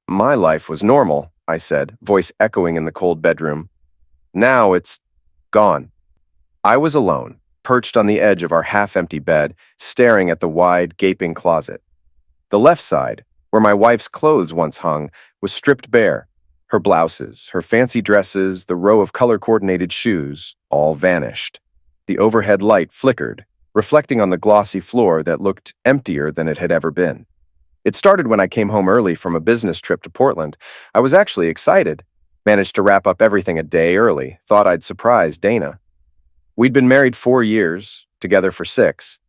My life was normal, I said, voice echoing in the cold bedroom. Now it's gone. I was alone, perched on the edge of our half-empty bed, staring at the wide, gaping closet. The left side, where my wife's clothes once hung, was stripped bare. Her blouses, her fancy dresses, the row of color-coordinated shoes, all vanished. The overhead light flickered, reflecting on the glossy floor that looked emptier than it had ever been. It started when I came home early from a business trip to Portland. I was actually excited. Managed to wrap up everything a day early. Thought I'd surprise Dana. We'd been married 4 years, together for 6.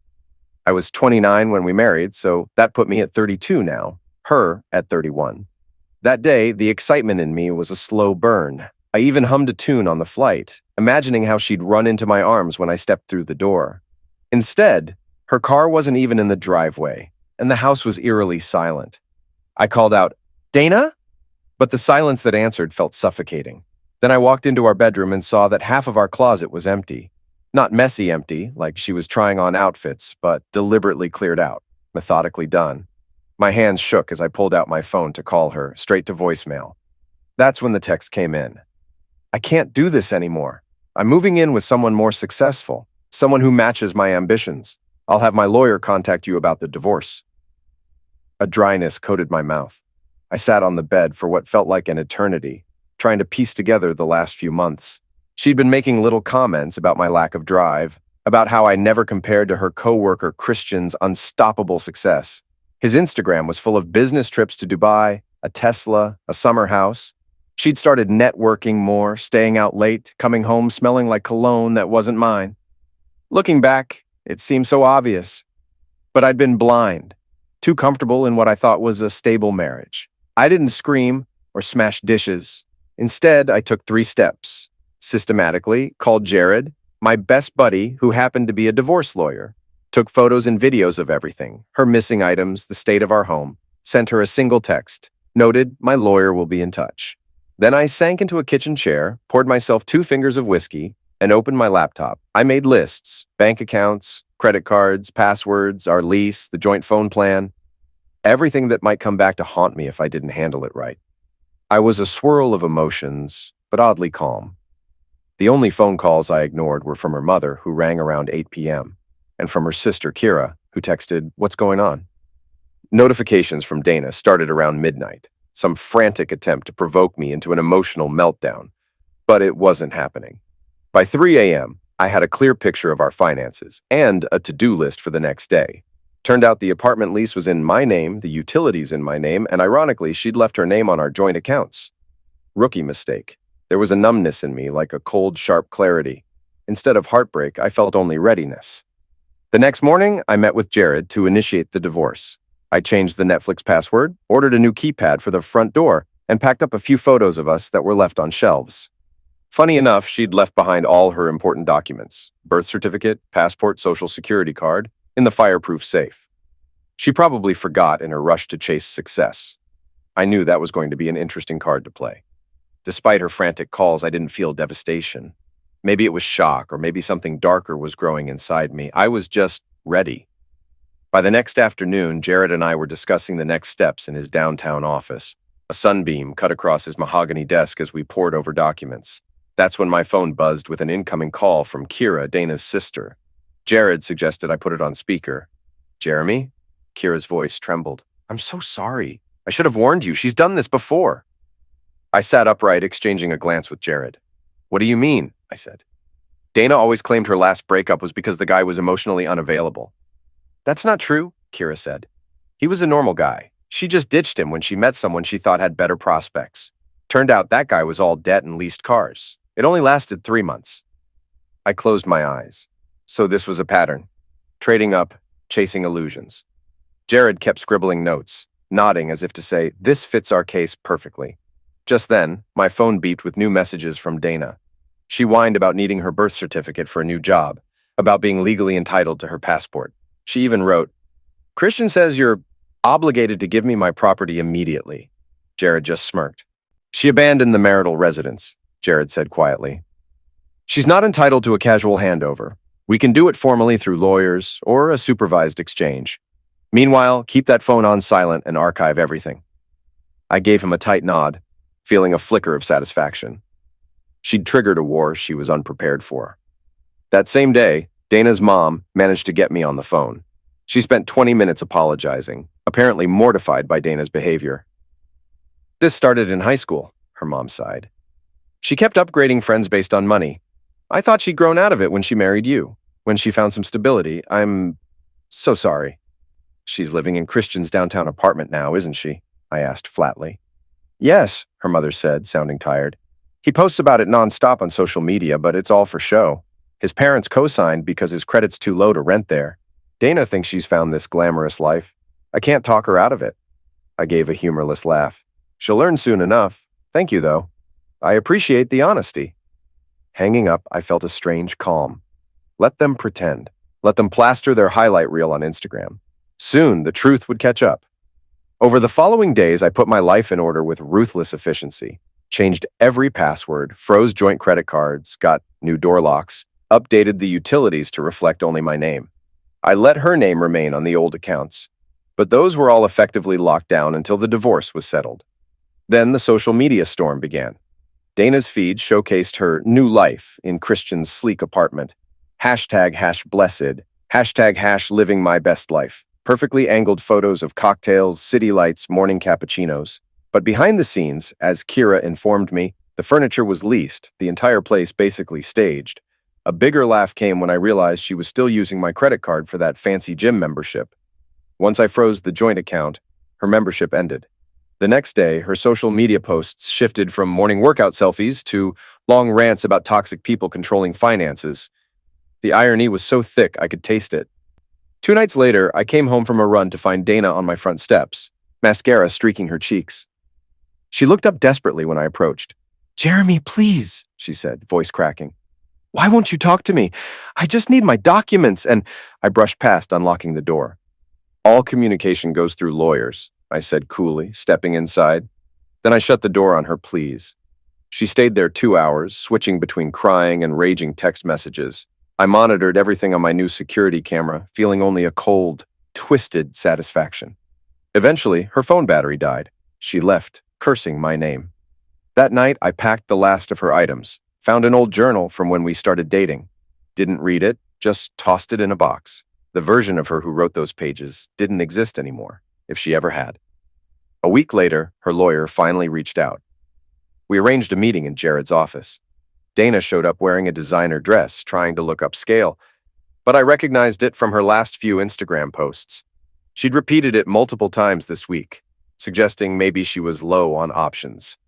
I was 29 when we married, so that put me at 32 now, her at 31. That day, the excitement in me was a slow burn. I even hummed a tune on the flight, imagining how she'd run into my arms when I stepped through the door. Instead, her car wasn't even in the driveway, and the house was eerily silent. I called out, "Dana?" But the silence that answered felt suffocating. Then I walked into our bedroom and saw that half of our closet was empty. Not messy empty, like she was trying on outfits, but deliberately cleared out, methodically done. My hands shook as I pulled out my phone to call her, straight to voicemail. That's when the text came in. "I can't do this anymore. I'm moving in with someone more successful, someone who matches my ambitions. I'll have my lawyer contact you about the divorce." A dryness coated my mouth. I sat on the bed for what felt like an eternity, trying to piece together the last few months. She'd been making little comments about my lack of drive, about how I never compared to her coworker Christian's unstoppable success. His Instagram was full of business trips to Dubai, a Tesla, a summer house. She'd started networking more, staying out late, coming home smelling like cologne that wasn't mine. Looking back, it seemed so obvious. But I'd been blind, too comfortable in what I thought was a stable marriage. I didn't scream or smash dishes. Instead, I took 3 steps. Systematically, called Jared, my best buddy who happened to be a divorce lawyer. Took photos and videos of everything, her missing items, the state of our home. Sent her a single text. Noted, my lawyer will be in touch. Then I sank into a kitchen chair, poured myself 2 fingers of whiskey, and opened my laptop. I made lists, bank accounts, credit cards, passwords, our lease, the joint phone plan. Everything that might come back to haunt me if I didn't handle it right. I was a swirl of emotions, but oddly calm. The only phone calls I ignored were from her mother, who rang around 8 p.m., and from her sister, Kira, who texted, "What's going on?" Notifications from Dana started around midnight, some frantic attempt to provoke me into an emotional meltdown, but it wasn't happening. By 3 a.m., I had a clear picture of our finances and a to-do list for the next day. Turned out the apartment lease was in my name, the utilities in my name, and ironically, she'd left her name on our joint accounts. Rookie mistake. There was a numbness in me, like a cold, sharp clarity. Instead of heartbreak, I felt only readiness. The next morning, I met with Jared to initiate the divorce. I changed the Netflix password, ordered a new keypad for the front door, and packed up a few photos of us that were left on shelves. Funny enough, she'd left behind all her important documents, birth certificate, passport, social security card, in the fireproof safe. She probably forgot in her rush to chase success. I knew that was going to be an interesting card to play. Despite her frantic calls, I didn't feel devastation. Maybe it was shock, or maybe something darker was growing inside me. I was just ready. By the next afternoon, Jared and I were discussing the next steps in his downtown office. A sunbeam cut across his mahogany desk as we pored over documents. That's when my phone buzzed with an incoming call from Kira, Dana's sister. Jared suggested I put it on speaker. "Jeremy?" Kira's voice trembled. "I'm so sorry. I should have warned you. She's done this before." I sat upright, exchanging a glance with Jared. "What do you mean?" I said. "Dana always claimed her last breakup was because the guy was emotionally unavailable." "That's not true," Kira said. "He was a normal guy. She just ditched him when she met someone she thought had better prospects. Turned out that guy was all debt and leased cars. It only lasted 3 months." I closed my eyes. So this was a pattern. Trading up, chasing illusions. Jared kept scribbling notes, nodding as if to say, "This fits our case perfectly." Just then, my phone beeped with new messages from Dana. She whined about needing her birth certificate for a new job, about being legally entitled to her passport. She even wrote, "Christian says you're obligated to give me my property immediately." Jared just smirked. "She abandoned the marital residence," Jared said quietly. "She's not entitled to a casual handover. We can do it formally through lawyers or a supervised exchange. Meanwhile, keep that phone on silent and archive everything." I gave him a tight nod, feeling a flicker of satisfaction. She'd triggered a war she was unprepared for. That same day, Dana's mom managed to get me on the phone. She spent 20 minutes apologizing, apparently mortified by Dana's behavior. This started in high school, her mom sighed. She kept upgrading friends based on money. I thought she'd grown out of it when she married you. When she found some stability, I'm so sorry. She's living in Christian's downtown apartment now, isn't she? I asked flatly. Yes, her mother said, sounding tired. He posts about it nonstop on social media, but it's all for show. His parents co-signed because his credit's too low to rent there. Dana thinks she's found this glamorous life. I can't talk her out of it. I gave a humorless laugh. She'll learn soon enough. Thank you, though. I appreciate the honesty. Hanging up, I felt a strange calm. Let them pretend. Let them plaster their highlight reel on Instagram. Soon, the truth would catch up. Over the following days, I put my life in order with ruthless efficiency. Changed every password, froze joint credit cards, got new door locks, updated the utilities to reflect only my name. I let her name remain on the old accounts, but those were all effectively locked down until the divorce was settled. Then the social media storm began. Dana's feed showcased her new life in Christian's sleek apartment. #blessed, #living my best life. Perfectly angled photos of cocktails, city lights, morning cappuccinos. But behind the scenes, as Kira informed me, the furniture was leased, the entire place basically staged. A bigger laugh came when I realized she was still using my credit card for that fancy gym membership. Once I froze the joint account, her membership ended. The next day, her social media posts shifted from morning workout selfies to long rants about toxic people controlling finances. The irony was so thick I could taste it. 2 nights later, I came home from a run to find Dana on my front steps, mascara streaking her cheeks. She looked up desperately when I approached. "Jeremy, please," she said, voice cracking. "Why won't you talk to me? I just need my documents," and I brushed past, unlocking the door. "All communication goes through lawyers," I said coolly, stepping inside. Then I shut the door on her pleas. She stayed there 2 hours, switching between crying and raging text messages. I monitored everything on my new security camera, feeling only a cold, twisted satisfaction. Eventually, her phone battery died. She left, cursing my name. That night, I packed the last of her items, found an old journal from when we started dating. Didn't read it, just tossed it in a box. The version of her who wrote those pages didn't exist anymore, if she ever had. A week later, her lawyer finally reached out. We arranged a meeting in Jared's office. Dana showed up wearing a designer dress, trying to look upscale, but I recognized it from her last few Instagram posts. She'd repeated it multiple times this week, suggesting maybe she was low on options.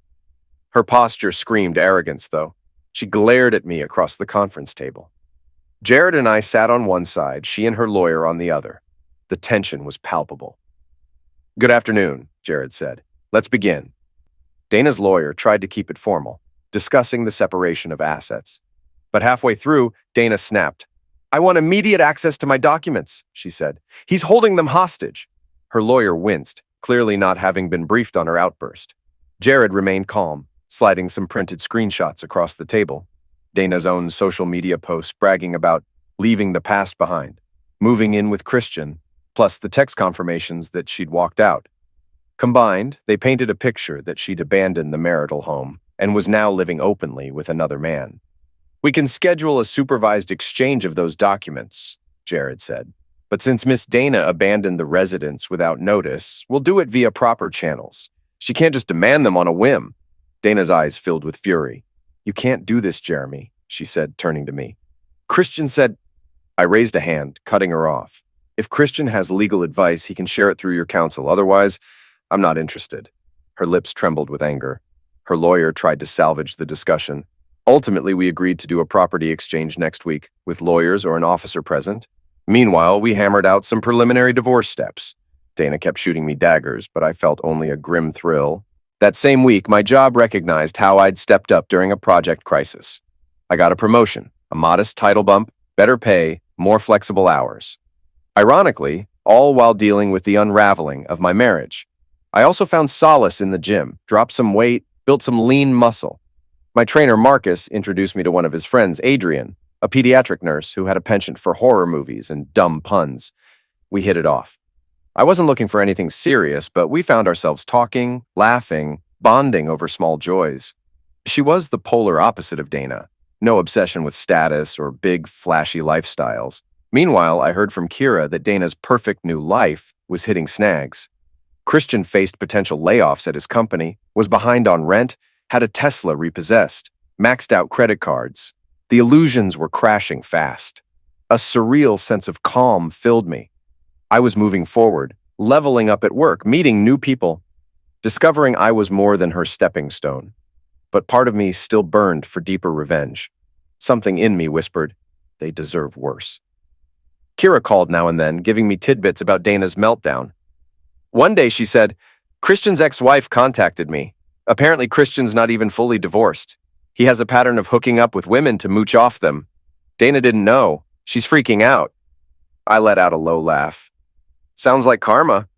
Her posture screamed arrogance, though. She glared at me across the conference table. Jared and I sat on one side, she and her lawyer on the other. The tension was palpable. "Good afternoon," Jared said. "Let's begin." Dana's lawyer tried to keep it formal, discussing the separation of assets. But halfway through, Dana snapped. "I want immediate access to my documents," she said. "He's holding them hostage." Her lawyer winced, clearly not having been briefed on her outburst. Jared remained calm, sliding some printed screenshots across the table. Dana's own social media posts bragging about leaving the past behind, moving in with Christian, plus the text confirmations that she'd walked out. Combined, they painted a picture that she'd abandoned the marital home and was now living openly with another man. "We can schedule a supervised exchange of those documents," Jared said. "But since Miss Dana abandoned the residence without notice, we'll do it via proper channels. She can't just demand them on a whim." Dana's eyes filled with fury. "You can't do this, Jeremy," she said, turning to me. "Christian said—" I raised a hand, cutting her off. "If Christian has legal advice, he can share it through your counsel. Otherwise, I'm not interested." Her lips trembled with anger. Her lawyer tried to salvage the discussion. Ultimately, we agreed to do a property exchange next week, with lawyers or an officer present. Meanwhile, we hammered out some preliminary divorce steps. Dana kept shooting me daggers, but I felt only a grim thrill. That same week, my job recognized how I'd stepped up during a project crisis. I got a promotion, a modest title bump, better pay, more flexible hours. Ironically, all while dealing with the unraveling of my marriage. I also found solace in the gym, dropped some weight, built some lean muscle. My trainer, Marcus, introduced me to one of his friends, Adrian, a pediatric nurse who had a penchant for horror movies and dumb puns. We hit it off. I wasn't looking for anything serious, but we found ourselves talking, laughing, bonding over small joys. She was the polar opposite of Dana. No obsession with status or big, flashy lifestyles. Meanwhile, I heard from Kira that Dana's perfect new life was hitting snags. Christian faced potential layoffs at his company, was behind on rent, had a Tesla repossessed, maxed out credit cards. The illusions were crashing fast. A surreal sense of calm filled me. I was moving forward, leveling up at work, meeting new people, discovering I was more than her stepping stone. But part of me still burned for deeper revenge. Something in me whispered, they deserve worse. Kira called now and then, giving me tidbits about Dana's meltdown. One day she said, Christian's ex-wife contacted me. Apparently Christian's not even fully divorced. He has a pattern of hooking up with women to mooch off them. Dana didn't know. She's freaking out. I let out a low laugh. Sounds like karma.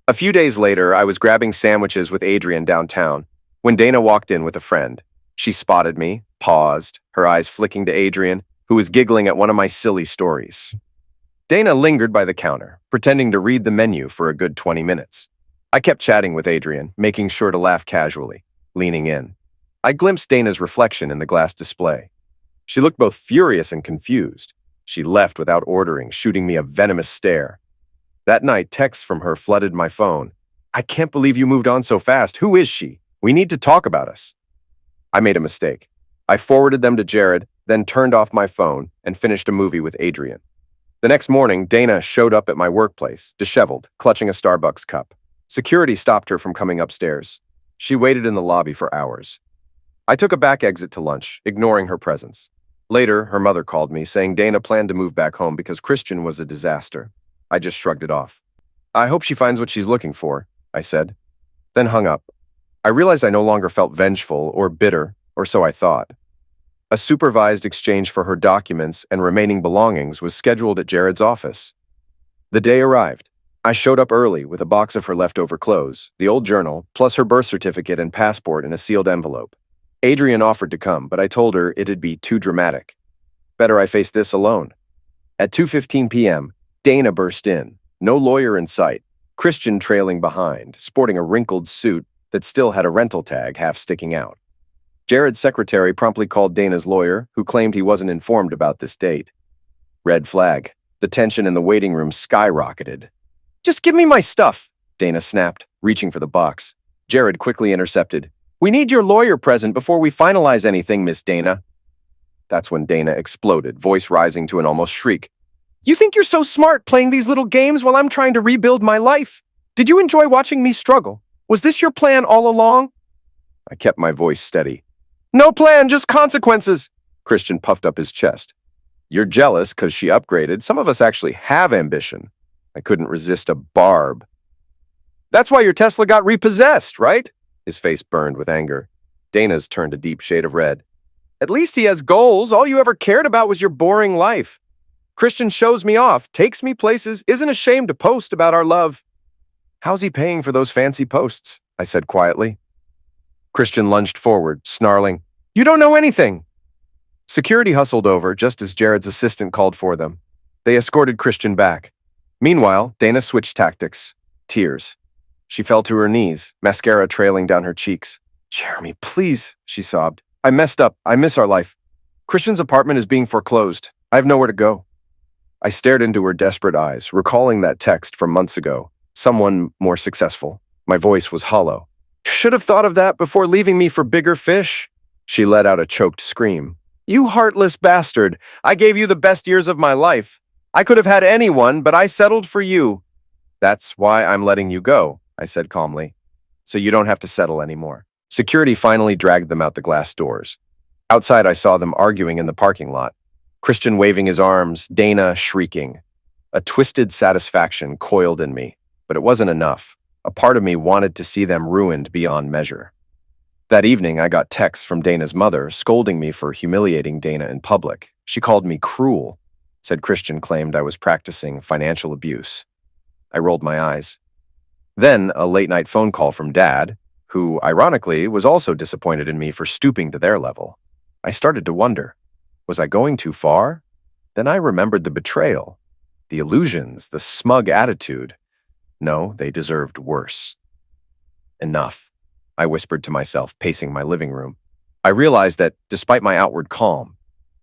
A few days later, I was grabbing sandwiches with Adrian downtown when Dana walked in with a friend. She spotted me, paused, her eyes flicking to Adrian, who was giggling at one of my silly stories. Dana lingered by the counter, pretending to read the menu for a good 20 minutes. I kept chatting with Adrian, making sure to laugh casually, leaning in. I glimpsed Dana's reflection in the glass display. She looked both furious and confused. She left without ordering, shooting me a venomous stare. That night, texts from her flooded my phone. I can't believe you moved on so fast. Who is she? We need to talk about us. I made a mistake. I forwarded them to Jared, then turned off my phone and finished a movie with Adrian. The next morning, Dana showed up at my workplace, disheveled, clutching a Starbucks cup. Security stopped her from coming upstairs. She waited in the lobby for hours. I took a back exit to lunch, ignoring her presence. Later, her mother called me, saying Dana planned to move back home because Christian was a disaster. I just shrugged it off. I hope she finds what she's looking for, I said, then hung up. I realized I no longer felt vengeful or bitter, or so I thought. A supervised exchange for her documents and remaining belongings was scheduled at Jared's office. The day arrived. I showed up early with a box of her leftover clothes, the old journal, plus her birth certificate and passport in a sealed envelope. Adrian offered to come, but I told her it'd be too dramatic. Better I face this alone. At 2:15 p.m., Dana burst in, no lawyer in sight, Christian trailing behind, sporting a wrinkled suit that still had a rental tag half sticking out. Jared's secretary promptly called Dana's lawyer, who claimed he wasn't informed about this date. Red flag. The tension in the waiting room skyrocketed. Just give me my stuff, Dana snapped, reaching for the box. Jared quickly intercepted. We need your lawyer present before we finalize anything, Miss Dana. That's when Dana exploded, voice rising to an almost shriek. You think you're so smart playing these little games while I'm trying to rebuild my life? Did you enjoy watching me struggle? Was this your plan all along? I kept my voice steady. No plan, just consequences. Christian puffed up his chest. You're jealous because she upgraded. Some of us actually have ambition. I couldn't resist a barb. That's why your Tesla got repossessed, right? His face burned with anger. Dana's turned a deep shade of red. At least he has goals. All you ever cared about was your boring life. Christian shows me off, takes me places, isn't ashamed to post about our love. How's he paying for those fancy posts? I said quietly. Christian lunged forward, snarling, You don't know anything! Security hustled over just as Jared's assistant called for them. They escorted Christian back. Meanwhile, Dana switched tactics. Tears. She fell to her knees, mascara trailing down her cheeks. Jeremy, please, she sobbed. I messed up. I miss our life. Christian's apartment is being foreclosed. I have nowhere to go. I stared into her desperate eyes, recalling that text from months ago. Someone more successful. My voice was hollow. Should have thought of that before leaving me for bigger fish. She let out a choked scream. You heartless bastard. I gave you the best years of my life. I could have had anyone, but I settled for you. That's why I'm letting you go, I said calmly. So you don't have to settle anymore. Security finally dragged them out the glass doors. Outside, I saw them arguing in the parking lot. Christian waving his arms, Dana shrieking. A twisted satisfaction coiled in me, but it wasn't enough. A part of me wanted to see them ruined beyond measure. That evening, I got texts from Dana's mother scolding me for humiliating Dana in public. She called me cruel, said Christian claimed I was practicing financial abuse. I rolled my eyes. Then a late-night phone call from Dad, who, ironically, was also disappointed in me for stooping to their level. I started to wonder, was I going too far? Then I remembered the betrayal, the illusions, the smug attitude. No, they deserved worse. Enough, I whispered to myself, pacing my living room. I realized that, despite my outward calm,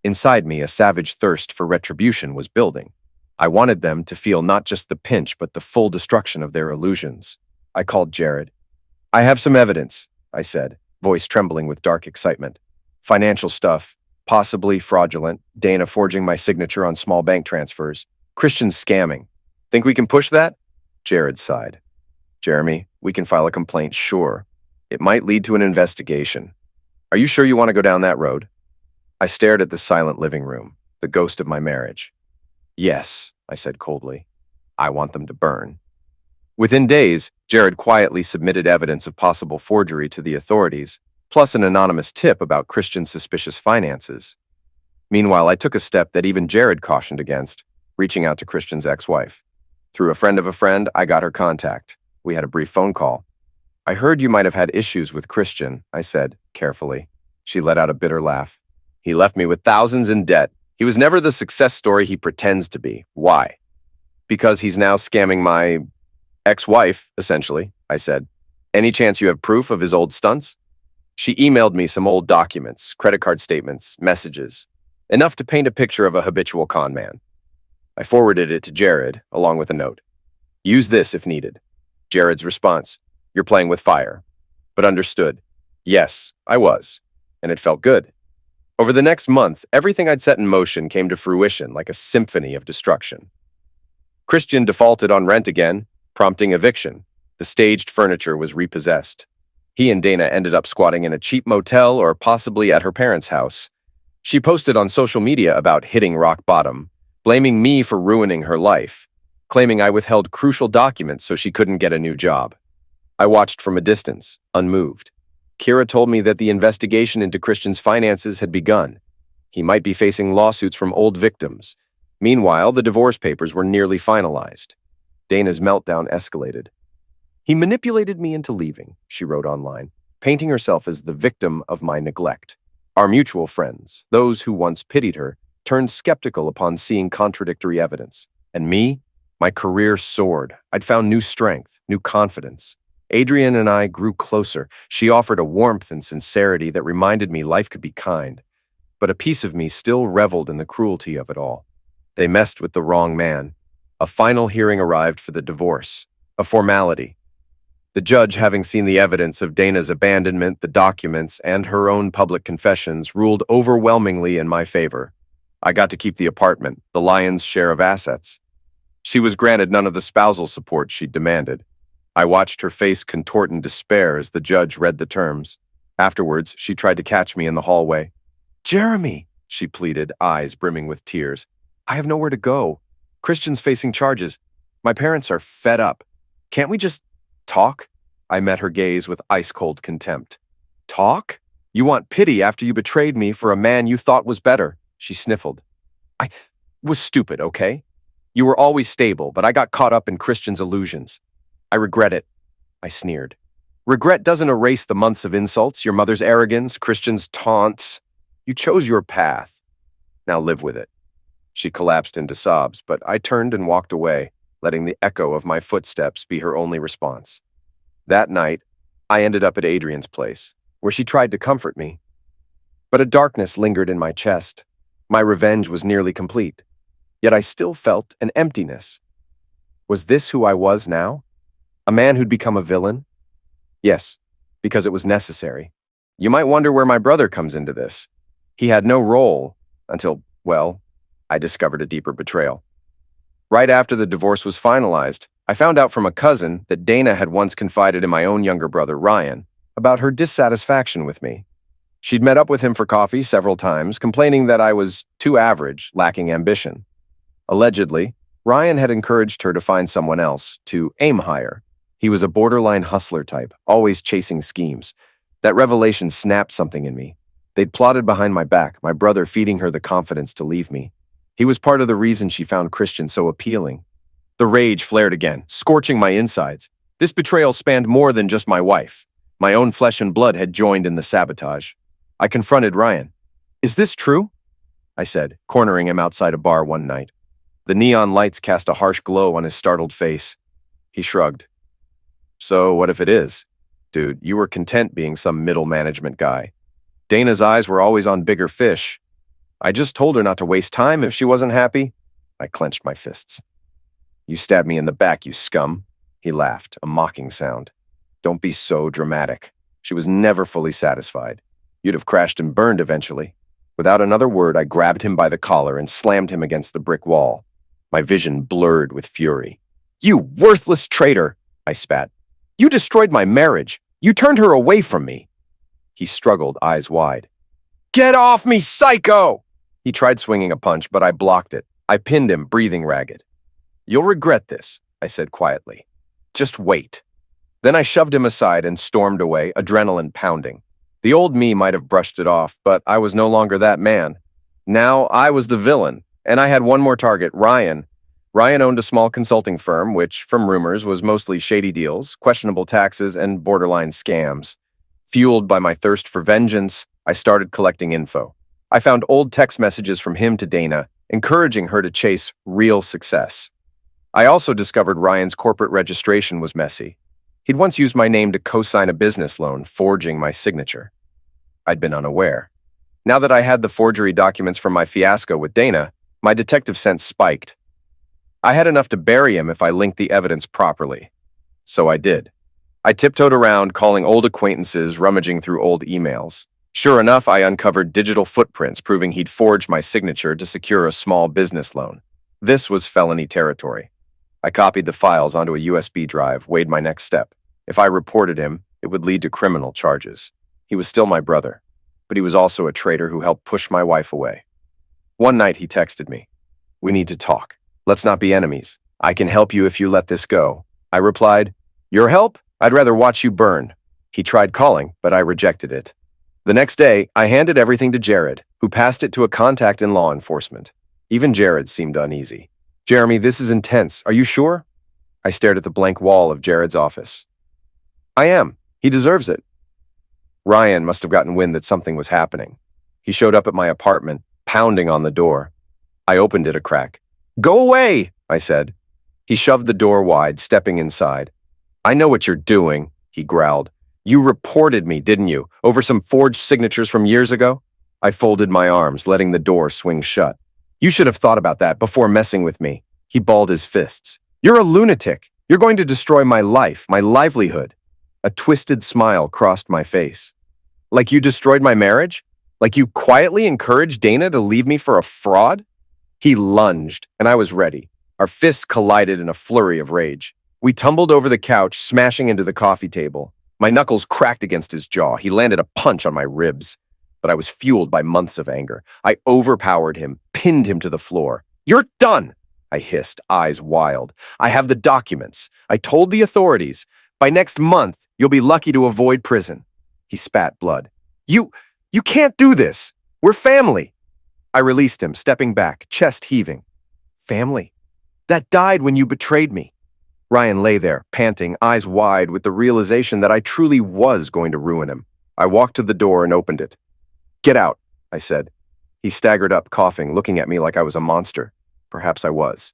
inside me a savage thirst for retribution was building. I wanted them to feel not just the pinch, but the full destruction of their illusions. I called Jared. I have some evidence, I said, voice trembling with dark excitement. Financial stuff, possibly fraudulent, Dana forging my signature on small bank transfers, Christian scamming. Think we can push that? Jared sighed. Jeremy, we can file a complaint, sure. It might lead to an investigation. Are you sure you want to go down that road? I stared at the silent living room, the ghost of my marriage. Yes, I said coldly. I want them to burn. Within days, Jared quietly submitted evidence of possible forgery to the authorities, plus an anonymous tip about Christian's suspicious finances. Meanwhile, I took a step that even Jared cautioned against, reaching out to Christian's ex-wife. Through a friend of a friend, I got her contact. We had a brief phone call. I heard you might have had issues with Christian, I said, carefully. She let out a bitter laugh. He left me with thousands in debt. He was never the success story he pretends to be. Why? Because he's now scamming my ex-wife, essentially, I said. Any chance you have proof of his old stunts? She emailed me some old documents, credit card statements, messages, enough to paint a picture of a habitual con man. I forwarded it to Jared, along with a note. Use this if needed. Jared's response, you're playing with fire. But understood. Yes, I was. And it felt good. Over the next month, everything I'd set in motion came to fruition like a symphony of destruction. Christian defaulted on rent again, prompting eviction. The staged furniture was repossessed. He and Dana ended up squatting in a cheap motel or possibly at her parents' house. She posted on social media about hitting rock bottom, blaming me for ruining her life, claiming I withheld crucial documents so she couldn't get a new job. I watched from a distance, unmoved. Kira told me that the investigation into Christian's finances had begun. He might be facing lawsuits from old victims. Meanwhile, the divorce papers were nearly finalized. Dana's meltdown escalated. He manipulated me into leaving, she wrote online, painting herself as the victim of my neglect. Our mutual friends, those who once pitied her, turned skeptical upon seeing contradictory evidence. And me? My career soared. I'd found new strength, new confidence. Adrian and I grew closer. She offered a warmth and sincerity that reminded me life could be kind. But a piece of me still reveled in the cruelty of it all. They messed with the wrong man. A final hearing arrived for the divorce. A formality. The judge, having seen the evidence of Dana's abandonment, the documents, and her own public confessions, ruled overwhelmingly in my favor. I got to keep the apartment, the lion's share of assets. She was granted none of the spousal support she'd demanded. I watched her face contort in despair as the judge read the terms. Afterwards, she tried to catch me in the hallway. Jeremy, she pleaded, eyes brimming with tears. I have nowhere to go. Christian's facing charges. My parents are fed up. Can't we just talk? I met her gaze with ice-cold contempt. Talk? You want pity after you betrayed me for a man you thought was better, she sniffled. I was stupid, okay? You were always stable, but I got caught up in Christian's illusions. I regret it, I sneered. Regret doesn't erase the months of insults, your mother's arrogance, Christian's taunts. You chose your path. Now live with it. She collapsed into sobs, but I turned and walked away, letting the echo of my footsteps be her only response. That night, I ended up at Adrian's place, where she tried to comfort me. But a darkness lingered in my chest. My revenge was nearly complete. Yet I still felt an emptiness. Was this who I was now? A man who'd become a villain? Yes, because it was necessary. You might wonder where my brother comes into this. He had no role until, well, I discovered a deeper betrayal. Right after the divorce was finalized, I found out from a cousin that Dana had once confided in my own younger brother, Ryan, about her dissatisfaction with me. She'd met up with him for coffee several times, complaining that I was too average, lacking ambition. Allegedly, Ryan had encouraged her to find someone else, to aim higher. He was a borderline hustler type, always chasing schemes. That revelation snapped something in me. They'd plotted behind my back, my brother feeding her the confidence to leave me. He was part of the reason she found Christian so appealing. The rage flared again, scorching my insides. This betrayal spanned more than just my wife. My own flesh and blood had joined in the sabotage. I confronted Ryan. Is this true? I said, cornering him outside a bar one night. The neon lights cast a harsh glow on his startled face. He shrugged. So what if it is? Dude, you were content being some middle management guy. Dana's eyes were always on bigger fish. I just told her not to waste time if she wasn't happy. I clenched my fists. You stabbed me in the back, you scum. He laughed, a mocking sound. Don't be so dramatic. She was never fully satisfied. You'd have crashed and burned eventually. Without another word, I grabbed him by the collar and slammed him against the brick wall. My vision blurred with fury. You worthless traitor, I spat. You destroyed my marriage. You turned her away from me. He struggled, eyes wide. Get off me, psycho! He tried swinging a punch, but I blocked it. I pinned him, breathing ragged. You'll regret this, I said quietly. Just wait. Then I shoved him aside and stormed away, adrenaline pounding. The old me might have brushed it off, but I was no longer that man. Now I was the villain, and I had one more target, Ryan. Ryan owned a small consulting firm, which, from rumors, was mostly shady deals, questionable taxes, and borderline scams. Fueled by my thirst for vengeance, I started collecting info. I found old text messages from him to Dana, encouraging her to chase real success. I also discovered Ryan's corporate registration was messy. He'd once used my name to co-sign a business loan, forging my signature. I'd been unaware. Now that I had the forgery documents from my fiasco with Dana, my detective sense spiked. I had enough to bury him if I linked the evidence properly. So I did. I tiptoed around, calling old acquaintances, rummaging through old emails. Sure enough, I uncovered digital footprints proving he'd forged my signature to secure a small business loan. This was felony territory. I copied the files onto a USB drive, weighed my next step. If I reported him, it would lead to criminal charges. He was still my brother, but he was also a traitor who helped push my wife away. One night he texted me. We need to talk. Let's not be enemies. I can help you if you let this go. I replied, your help? I'd rather watch you burn. He tried calling, but I rejected it. The next day, I handed everything to Jared, who passed it to a contact in law enforcement. Even Jared seemed uneasy. Jeremy, this is intense. Are you sure? I stared at the blank wall of Jared's office. I am. He deserves it. Ryan must have gotten wind that something was happening. He showed up at my apartment, pounding on the door. I opened it a crack. Go away, I said. He shoved the door wide, stepping inside. I know what you're doing, he growled. You reported me, didn't you, over some forged signatures from years ago? I folded my arms, letting the door swing shut. You should have thought about that before messing with me. He balled his fists. You're a lunatic. You're going to destroy my life, my livelihood. A twisted smile crossed my face. Like you destroyed my marriage? Like you quietly encouraged Dana to leave me for a fraud? He lunged, and I was ready. Our fists collided in a flurry of rage. We tumbled over the couch, smashing into the coffee table. My knuckles cracked against his jaw. He landed a punch on my ribs. But I was fueled by months of anger. I overpowered him, pinned him to the floor. You're done, I hissed, eyes wild. I have the documents. I told the authorities. By next month, you'll be lucky to avoid prison. He spat blood. You can't do this. We're family. I released him, stepping back, chest heaving. Family? That died when you betrayed me. Ryan lay there, panting, eyes wide, with the realization that I truly was going to ruin him. I walked to the door and opened it. Get out, I said. He staggered up, coughing, looking at me like I was a monster. Perhaps I was.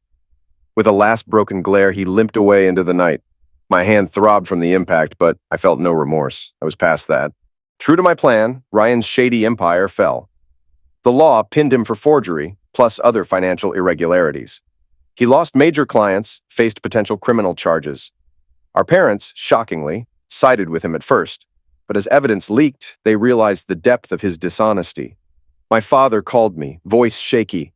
With a last broken glare, he limped away into the night. My hand throbbed from the impact, but I felt no remorse. I was past that. True to my plan, Ryan's shady empire fell. The law pinned him for forgery, plus other financial irregularities. He lost major clients, faced potential criminal charges. Our parents, shockingly, sided with him at first, but as evidence leaked, they realized the depth of his dishonesty. My father called me, voice shaky.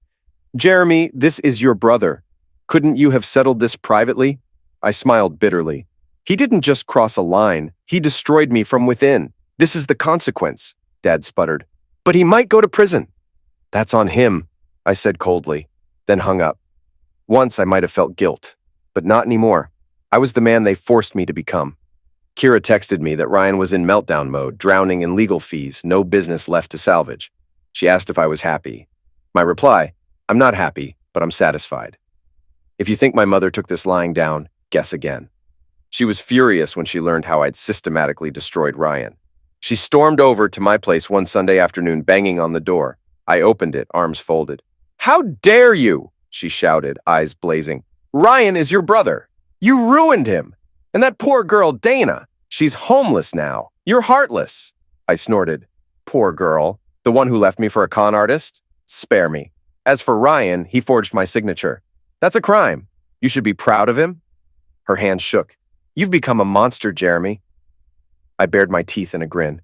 Jeremy, this is your brother. Couldn't you have settled this privately? I smiled bitterly. He didn't just cross a line, he destroyed me from within. This is the consequence, Dad sputtered. But he might go to prison. That's on him, I said coldly, then hung up. Once I might have felt guilt, but not anymore. I was the man they forced me to become. Kira texted me that Ryan was in meltdown mode, drowning in legal fees, no business left to salvage. She asked if I was happy. My reply, I'm not happy, but I'm satisfied. If you think my mother took this lying down, guess again. She was furious when she learned how I'd systematically destroyed Ryan. She stormed over to my place one Sunday afternoon, banging on the door. I opened it, arms folded. How dare you? She shouted, eyes blazing. Ryan is your brother. You ruined him! And that poor girl, Dana, she's homeless now. You're heartless!" I snorted. "Poor girl. The one who left me for a con artist? Spare me. As for Ryan, he forged my signature. That's a crime. You should be proud of him." Her hand shook. "You've become a monster, Jeremy." I bared my teeth in a grin.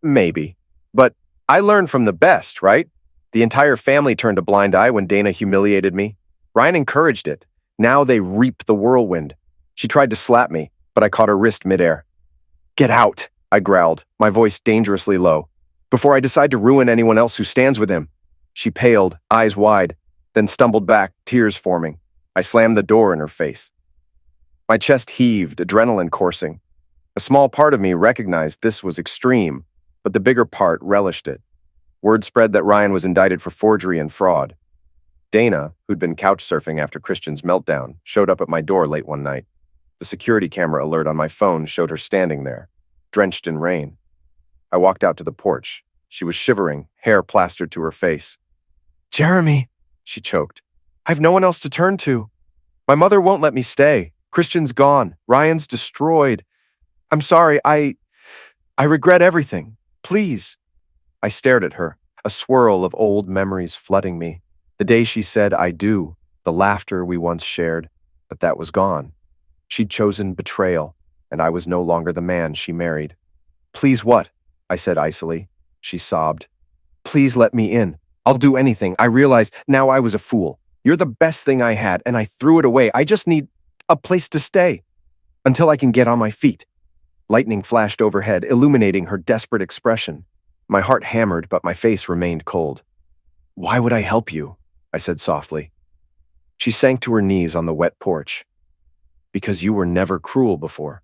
"Maybe. But I learned from the best, right? The entire family turned a blind eye when Dana humiliated me. Ryan encouraged it. Now they reap the whirlwind." She tried to slap me, but I caught her wrist midair. "Get out," I growled, my voice dangerously low, "before I decide to ruin anyone else who stands with him." She paled, eyes wide, then stumbled back, tears forming. I slammed the door in her face. My chest heaved, adrenaline coursing. A small part of me recognized this was extreme, but the bigger part relished it. Word spread that Ryan was indicted for forgery and fraud. Dana, who'd been couch surfing after Christian's meltdown, showed up at my door late one night. The security camera alert on my phone showed her standing there, drenched in rain. I walked out to the porch. She was shivering, hair plastered to her face. "Jeremy," she choked. "I've no one else to turn to. My mother won't let me stay. Christian's gone. Ryan's destroyed. I'm sorry, I regret everything. Please." I stared at her, a swirl of old memories flooding me. The day she said "I do," the laughter we once shared, but that was gone. She'd chosen betrayal, and I was no longer the man she married. "Please what?" I said icily. She sobbed. "Please let me in. I'll do anything. I realize now I was a fool. You're the best thing I had, and I threw it away. I just need a place to stay until I can get on my feet." Lightning flashed overhead, illuminating her desperate expression. My heart hammered, but my face remained cold. "Why would I help you?" I said softly. She sank to her knees on the wet porch. "Because you were never cruel before.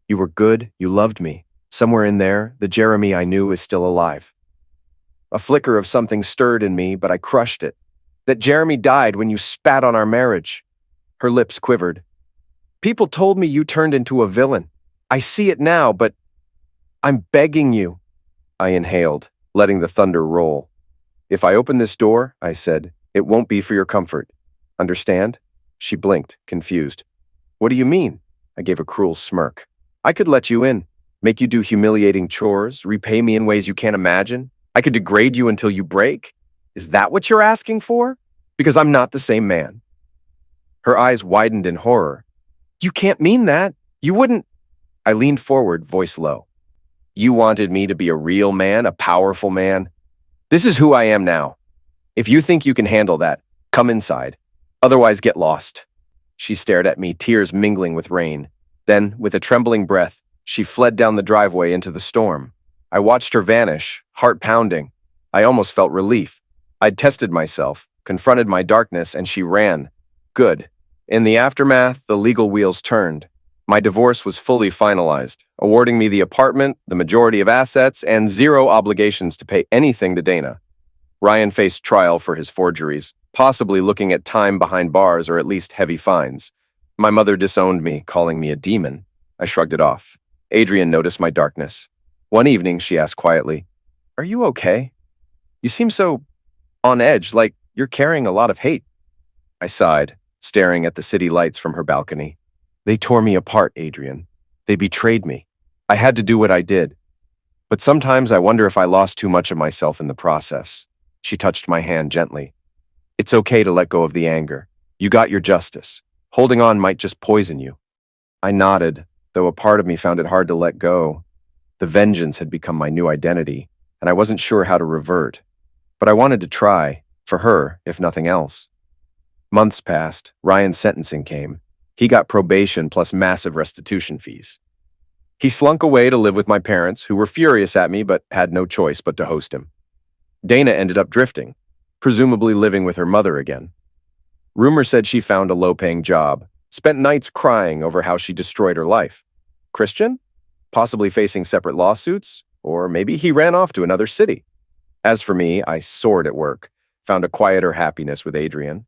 You were good, you loved me. Somewhere in there, the Jeremy I knew is still alive." A flicker of something stirred in me, but I crushed it. "That Jeremy died when you spat on our marriage." Her lips quivered. "People told me you turned into a villain. I see it now, but I'm begging you." I inhaled, letting the thunder roll. "If I open this door," I said, "it won't be for your comfort. Understand?" She blinked, confused. "What do you mean?" I gave a cruel smirk. "I could let you in, make you do humiliating chores, repay me in ways you can't imagine. I could degrade you until you break. Is that what you're asking for? Because I'm not the same man." Her eyes widened in horror. "You can't mean that. You wouldn't—" I leaned forward, voice low. "You wanted me to be a real man, a powerful man. This is who I am now. If you think you can handle that, come inside. Otherwise, get lost." She stared at me, tears mingling with rain. Then, with a trembling breath, she fled down the driveway into the storm. I watched her vanish, heart pounding. I almost felt relief. I'd tested myself, confronted my darkness, and she ran. Good. In the aftermath, the legal wheels turned. My divorce was fully finalized, awarding me the apartment, the majority of assets, and zero obligations to pay anything to Dana. Ryan faced trial for his forgeries, possibly looking at time behind bars or at least heavy fines. My mother disowned me, calling me a demon. I shrugged it off. Adrian noticed my darkness. One evening, she asked quietly, "Are you okay? You seem so on edge, like you're carrying a lot of hate." I sighed, staring at the city lights from her balcony. "They tore me apart, Adrian. They betrayed me. I had to do what I did. But sometimes I wonder if I lost too much of myself in the process." She touched my hand gently. "It's okay to let go of the anger. You got your justice. Holding on might just poison you." I nodded, though a part of me found it hard to let go. The vengeance had become my new identity, and I wasn't sure how to revert. But I wanted to try, for her, if nothing else. Months passed. Ryan's sentencing came. He got probation plus massive restitution fees. He slunk away to live with my parents, who were furious at me but had no choice but to host him. Dana ended up drifting, presumably living with her mother again. Rumor said she found a low-paying job, spent nights crying over how she destroyed her life. Christian? Possibly facing separate lawsuits, or maybe he ran off to another city. As for me, I soared at work, found a quieter happiness with Adrian.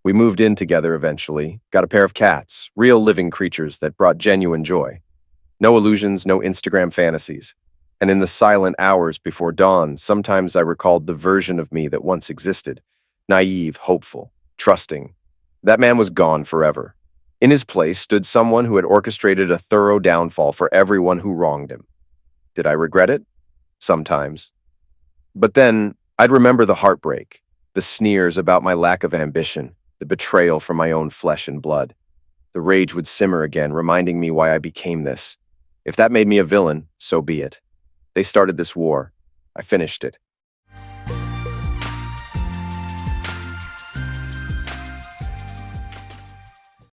We moved in together eventually, got a pair of cats, real living creatures that brought genuine joy. No illusions, no Instagram fantasies. And in the silent hours before dawn, sometimes I recalled the version of me that once existed. Naive, hopeful, trusting. That man was gone forever. In his place stood someone who had orchestrated a thorough downfall for everyone who wronged him. Did I regret it? Sometimes. But then I'd remember the heartbreak, the sneers about my lack of ambition, the betrayal from my own flesh and blood. The rage would simmer again, reminding me why I became this. If that made me a villain, so be it. They started this war. I finished it.